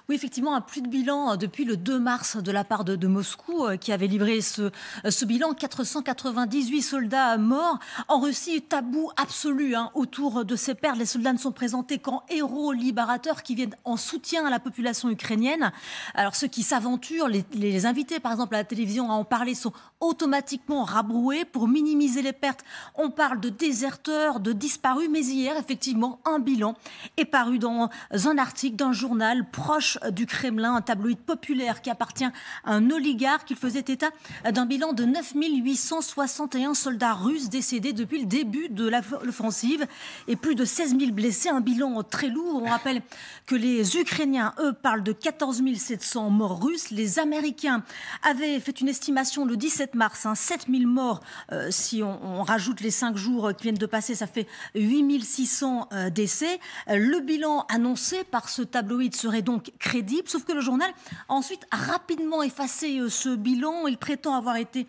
Oui, effectivement, plus de bilan depuis le 2 mars de la part de Moscou qui avait livré ce bilan. 498 soldats morts. En Russie, tabou absolu autour de ces pertes. Les soldats ne sont présentés qu'en héros libérateurs qui viennent en soutien à la population ukrainienne. Alors ceux qui s'aventurent, les invités par exemple à la télévision à en parler sont automatiquement rabroués pour minimiser les pertes. On parle de déserteurs, de disparus, mais hier, effectivement, un bilan est paru dans un article d'un journal proche du Kremlin, un tabloïd populaire qui appartient à un oligarque. Il faisait état d'un bilan de 9 861 soldats russes décédés depuis le début de l'offensive et plus de 16 000 blessés, un bilan très lourd. On rappelle que les Ukrainiens, eux, parlent de 14 700 morts russes. Les Américains avaient fait une estimation le 17 mars, 7 000 morts. Si on rajoute les 5 jours qui viennent de passer, ça fait 8 600 décès. Le bilan annoncé par ce tabloïd serait donc crédible, sauf que le journal a ensuite rapidement effacé ce bilan. Il prétend avoir été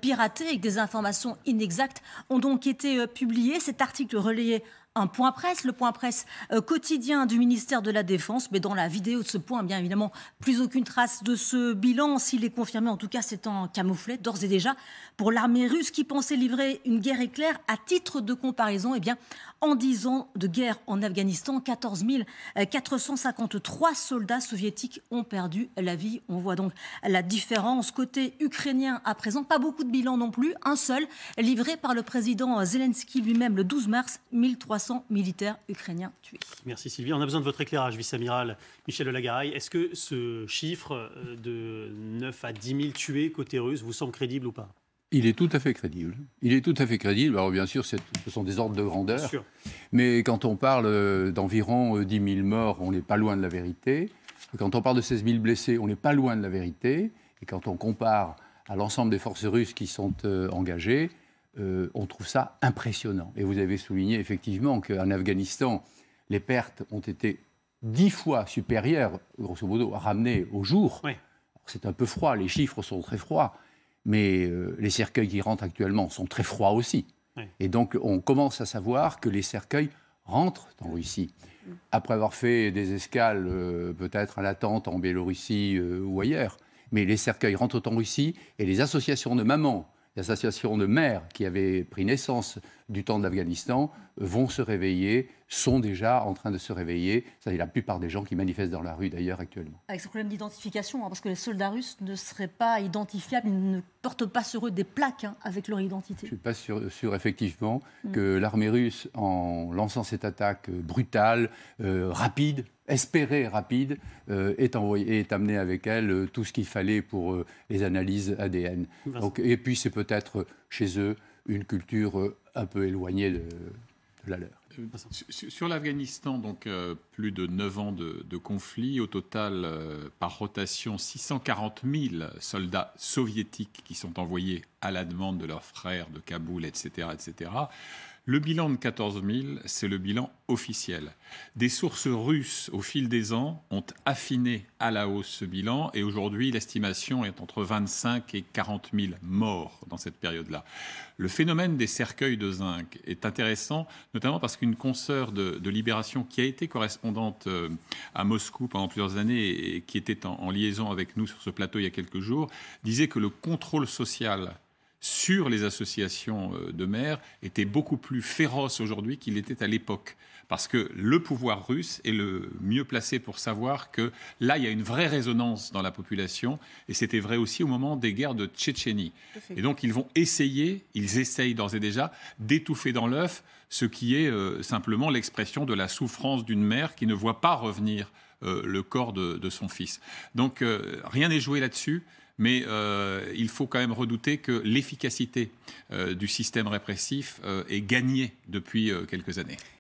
piraté et que des informations inexactes ont donc été publiées. Cet article relayait un point presse, le point presse quotidien du ministère de la Défense. Mais dans la vidéo de ce point, bien évidemment, plus aucune trace de ce bilan. S'il est confirmé, en tout cas, c'est en camouflet, d'ores et déjà, pour l'armée russe qui pensait livrer une guerre éclair. À titre de comparaison, eh bien, en 10 ans de guerre en Afghanistan, 14 453 soldats soviétiques ont perdu la vie. On voit donc la différence. Côté ukrainien, à présent, pas beaucoup de bilan non plus. Un seul, livré par le président Zelensky lui-même le 12 mars, 1300 militaires ukrainiens tués. Merci Sylvie. On a besoin de votre éclairage, vice-amiral Michel de Lagaraille. Est-ce que ce chiffre de 9 à 10 000 tués côté russe vous semble crédible ou pas? Il est tout à fait crédible. Il est tout à fait crédible. Alors bien sûr, ce sont des ordres de grandeur. Mais quand on parle d'environ 10 000 morts, on n'est pas loin de la vérité. Quand on parle de 16 000 blessés, on n'est pas loin de la vérité. Et quand on compare à l'ensemble des forces russes qui sont engagées, on trouve ça impressionnant. Et vous avez souligné effectivement qu'en Afghanistan, les pertes ont été 10 fois supérieures, grosso modo, ramenées au jour. Oui. C'est un peu froid, les chiffres sont très froids. Mais les cercueils qui rentrent actuellement sont très froids aussi. Oui. Et donc, on commence à savoir que les cercueils rentrent en Russie. Après avoir fait des escales, peut-être à l'attente en Biélorussie ou ailleurs. Mais les cercueils rentrent en Russie et les associations de mamans, les associations de mères qui avaient pris naissance du temps de l'Afghanistan vont se réveiller, sont déjà en train de se réveiller. C'est la plupart des gens qui manifestent dans la rue d'ailleurs actuellement. Avec ce problème d'identification, parce que les soldats russes ne seraient pas identifiables, ils ne portent pas sur eux des plaques avec leur identité. Je ne suis pas sûr effectivement que l'armée russe, en lançant cette attaque brutale, rapide, espérée rapide, est amenée avec elle tout ce qu'il fallait pour les analyses ADN. Donc, et puis c'est peut-être chez eux une culture un peu éloignée de la leur. Sur l'Afghanistan, donc plus de 9 ans de conflit, au total, par rotation, 640 000 soldats soviétiques qui sont envoyés à la demande de leurs frères de Kaboul, etc., etc. Le bilan de 14 000, c'est le bilan officiel. Des sources russes, au fil des ans, ont affiné à la hausse ce bilan et aujourd'hui, l'estimation est entre 25 et 40 000 morts dans cette période-là. Le phénomène des cercueils de zinc est intéressant, notamment parce qu'une consoeur de Libération qui a été correspondante à Moscou pendant plusieurs années et qui était en liaison avec nous sur ce plateau il y a quelques jours, disait que le contrôle social sur les associations de maires était beaucoup plus féroce aujourd'hui qu'il était à l'époque. Parce que le pouvoir russe est le mieux placé pour savoir que là, il y a une vraie résonance dans la population. Et c'était vrai aussi au moment des guerres de Tchétchénie. Et donc, ils essayent d'ores et déjà d'étouffer dans l'œuf ce qui est simplement l'expression de la souffrance d'une mère qui ne voit pas revenir le corps de son fils. Donc, rien n'est joué là-dessus. Mais il faut quand même redouter que l'efficacité du système répressif est gagnée depuis quelques années.